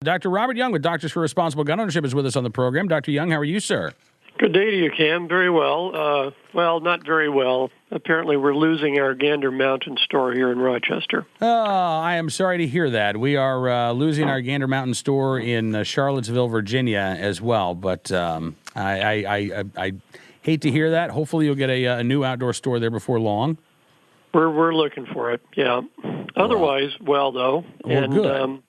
Dr. Robert Young with Doctors for Responsible Gun Ownership is with us on the program. Dr. Young, how are you, sir? Good day to you, Cam. Very well. Well, not very well. Apparently, we're losing our Gander Mountain store here in Rochester. I am sorry to hear that. We are losing our Gander Mountain store in Charlottesville, Virginia, as well. But I hate to hear that. Hopefully, you'll get a new outdoor store there before long. We're looking for it. Yeah. Otherwise, well though, and good.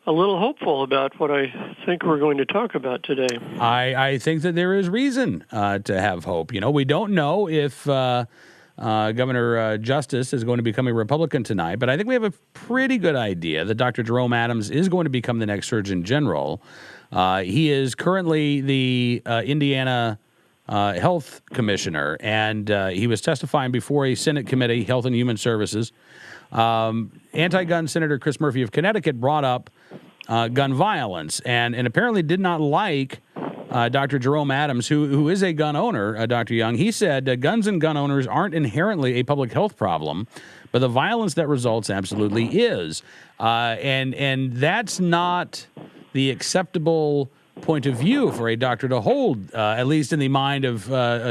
A little hopeful about what I think we're going to talk about today. I think that there is reason to have hope. You know, we don't know if Governor Justice is going to become a Republican tonight, but I think we have a pretty good idea that Dr. Jerome Adams is going to become the next Surgeon General. He is currently the Indiana Health Commissioner, and he was testifying before a Senate committee, Health and Human Services. Anti-gun Senator Chris Murphy of Connecticut brought up gun violence and apparently did not like Dr. Jerome Adams, who is a gun owner, Dr. Young. He said guns and gun owners aren't inherently a public health problem, but the violence that results absolutely is. And that's not the acceptable point of view for a doctor to hold, at least in the mind of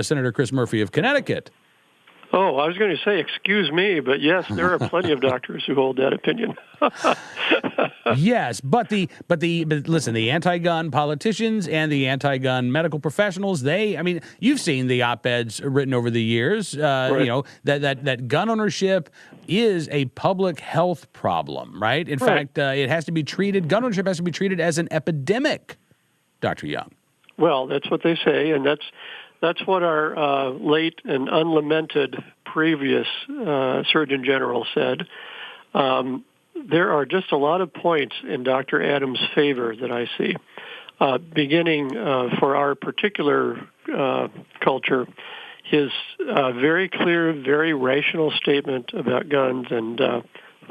Senator Chris Murphy of Connecticut. Oh, I was going to say, excuse me, but yes, there are plenty of doctors who hold that opinion. Yes, but listen, the anti-gun politicians and the anti-gun medical professionals, you've seen the op-eds written over the years, right. You know, that gun ownership is a public health problem, right? In fact, gun ownership has to be treated as an epidemic, Dr. Young. Well, that's what they say, and that's what our late and unlamented previous Surgeon General said. There are just a lot of points in Dr. Adams' favor that I see. Beginning for our particular culture, his very clear, very rational statement about guns and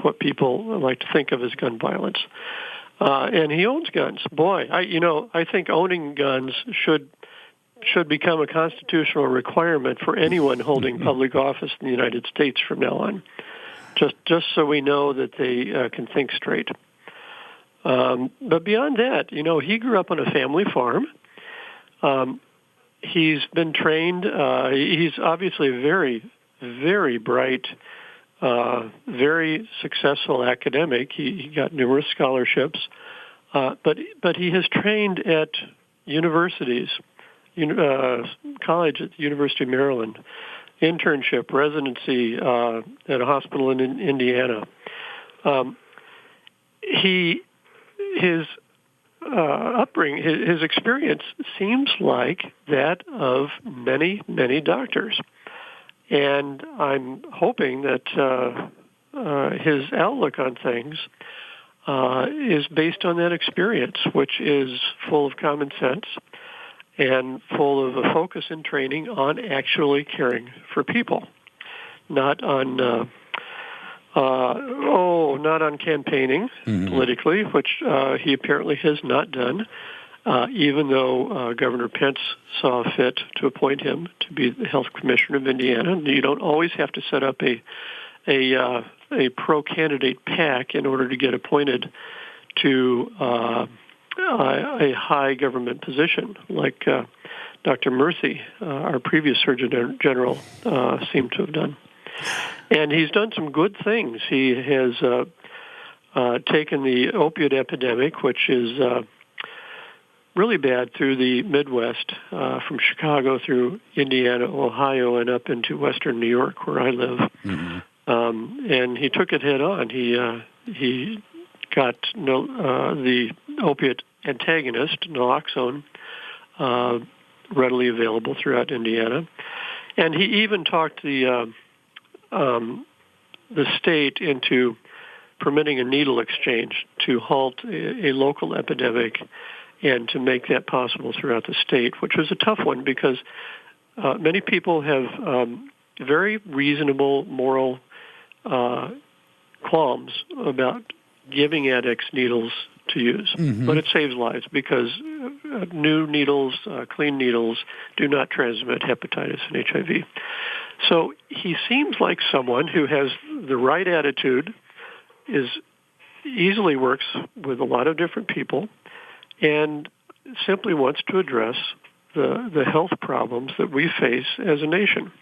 what people like to think of as gun violence. And he owns guns. Boy, I think owning guns should become a constitutional requirement for anyone holding public office in the United States from now on, just so we know that they can think straight. But beyond that, he grew up on a family farm. He's been trained. He's obviously a very, very bright, very successful academic. He got numerous scholarships, but he has trained at universities. College at the University of Maryland, internship, residency at a hospital in Indiana. His upbringing, his experience seems like that of many, many doctors. And I'm hoping that his outlook on things is based on that experience, which is full of common sense and full of a focus and training on actually caring for people, not on not on campaigning politically, which he apparently has not done, even though Governor Pence saw fit to appoint him to be the health commissioner of Indiana. You don't always have to set up a pro-candidate PAC in order to get appointed to a high government position, like Dr. Murphy, our previous Surgeon General, seemed to have done. And he's done some good things. He has taken the opioid epidemic, which is really bad through the Midwest, from Chicago through Indiana, Ohio, and up into western New York, where I live. And he took it head on. He got the opiate antagonist, naloxone, readily available throughout Indiana. And he even talked the state into permitting a needle exchange to halt a local epidemic and to make that possible throughout the state, which was a tough one because many people have very reasonable moral qualms about giving addicts needles to use. But it saves lives because new needles, clean needles, do not transmit hepatitis and HIV. So he seems like someone who has the right attitude, is easily works with a lot of different people and simply wants to address the health problems that we face as a nation.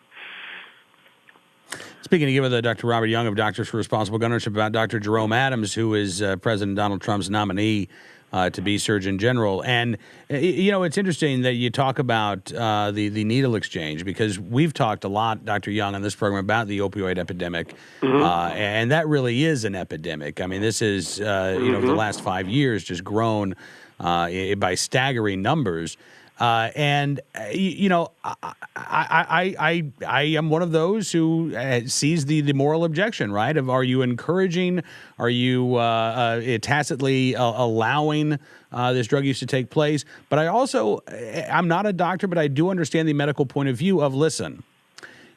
Speaking again with Dr. Robert Young of Doctors for Responsible Gun Ownership about Dr. Jerome Adams, who is President Donald Trump's nominee to be Surgeon General. And, it's interesting that you talk about the needle exchange, because we've talked a lot, Dr. Young, on this program about the opioid epidemic. And that really is an epidemic. I mean, this is, the last 5 years just grown by staggering numbers. I am one of those who sees the moral objection, right? Of, are you encouraging, are you tacitly allowing this drug use to take place? But I'm not a doctor, but I do understand the medical point of view of, listen,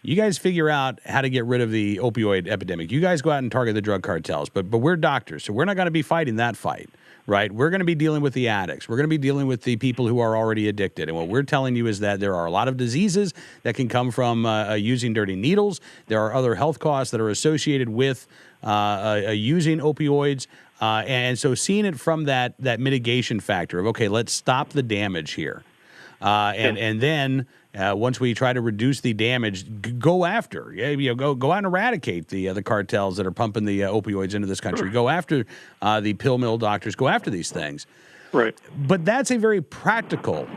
you guys figure out how to get rid of the opioid epidemic. You guys go out and target the drug cartels, but we're doctors, so we're not going to be fighting that fight. Right? We're going to be dealing with the addicts. We're going to be dealing with the people who are already addicted. And what we're telling you is that there are a lot of diseases that can come from using dirty needles. There are other health costs that are associated with using opioids. And so seeing it from that mitigation factor of, okay, let's stop the damage here. And then once we try to reduce the damage, go after, go out and eradicate the cartels that are pumping the opioids into this country. Go after the pill mill doctors. Go after these things. Right. But that's a very practical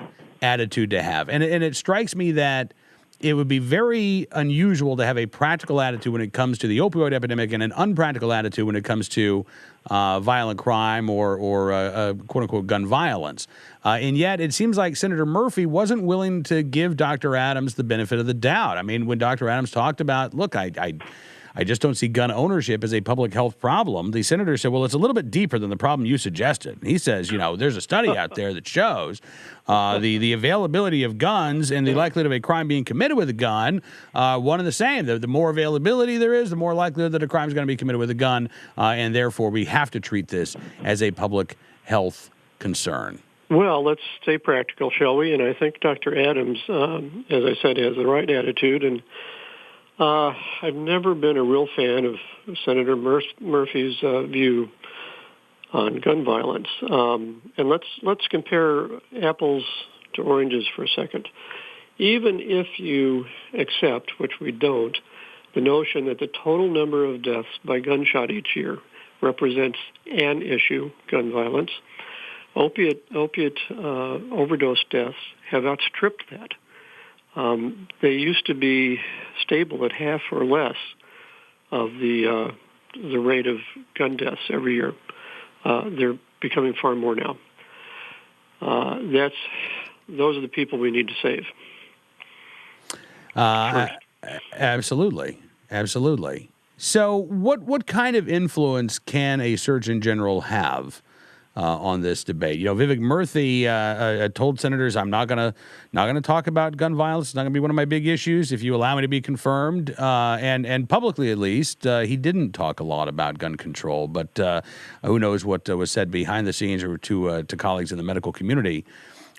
attitude to have, and it strikes me that it would be very unusual to have a practical attitude when it comes to the opioid epidemic and an unpractical attitude when it comes to violent crime or quote-unquote gun violence. And yet it seems like Senator Murphy wasn't willing to give Dr. Adams the benefit of the doubt. I mean, when Dr. Adams talked about, look, I just don't see gun ownership as a public health problem, the senator said, well, it's a little bit deeper than the problem you suggested. And he says, there's a study out there that shows the availability of guns and the likelihood of a crime being committed with a gun, one and the same. The more availability there is, the more likelihood that a crime is going to be committed with a gun, and therefore we have to treat this as a public health concern. Well, let's stay practical, shall we? And I think Dr. Adams, as I said, has the right attitude. And I've never been a real fan of Senator Murphy's view on gun violence. And let's compare apples to oranges for a second. Even if you accept, which we don't, the notion that the total number of deaths by gunshot each year represents an issue, gun violence, opiate overdose deaths have outstripped that. They used to be stable at half or less of the rate of gun deaths every year. They're becoming far more now. Those are the people we need to save. Absolutely. So, what kind of influence can a Surgeon General have on this debate? Vivek Murthy told senators, "I'm not gonna talk about gun violence. It's not gonna be one of my big issues. If you allow me to be confirmed," and publicly at least, he didn't talk a lot about gun control. But who knows what was said behind the scenes or to colleagues in the medical community?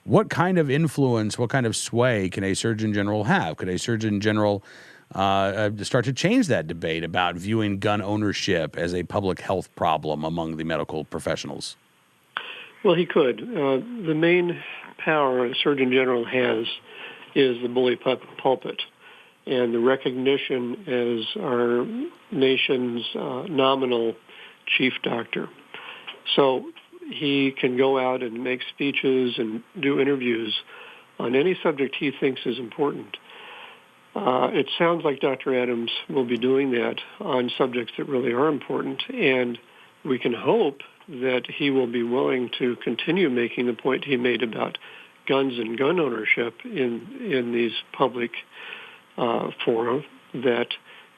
What kind of influence, what kind of sway can a Surgeon General have? Could a Surgeon General start to change that debate about viewing gun ownership as a public health problem among the medical professionals? Well, he could. The main power a Surgeon General has is the bully pulpit and the recognition as our nation's nominal chief doctor. So he can go out and make speeches and do interviews on any subject he thinks is important. It sounds like Dr. Adams will be doing that on subjects that really are important, and we can hope that he will be willing to continue making the point he made about guns and gun ownership in these public fora, that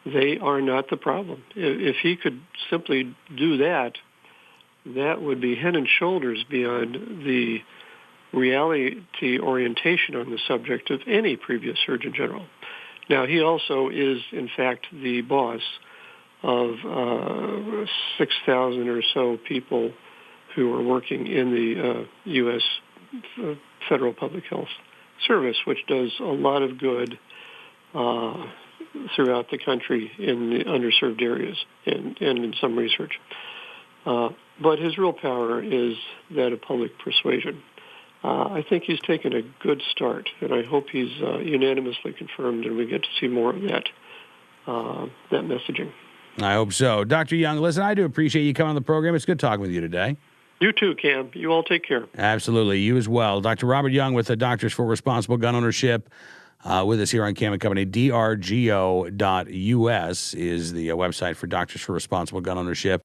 they are not the problem. If he could simply do that, that would be head and shoulders beyond the reality orientation on the subject of any previous Surgeon General. Now, he also is, in fact, the boss of 6,000 or so people who are working in the U.S. Federal Public Health Service, which does a lot of good throughout the country in the underserved areas and in some research. But his real power is that of public persuasion. I think he's taken a good start, and I hope he's unanimously confirmed, and we get to see more of that messaging. I hope so. Dr. Young, listen, I do appreciate you coming on the program. It's good talking with you today. You too, Cam. You all take care. Absolutely. You as well. Dr. Robert Young with the Doctors for Responsible Gun Ownership with us here on Cam & Company. drgo.us is the website for Doctors for Responsible Gun Ownership.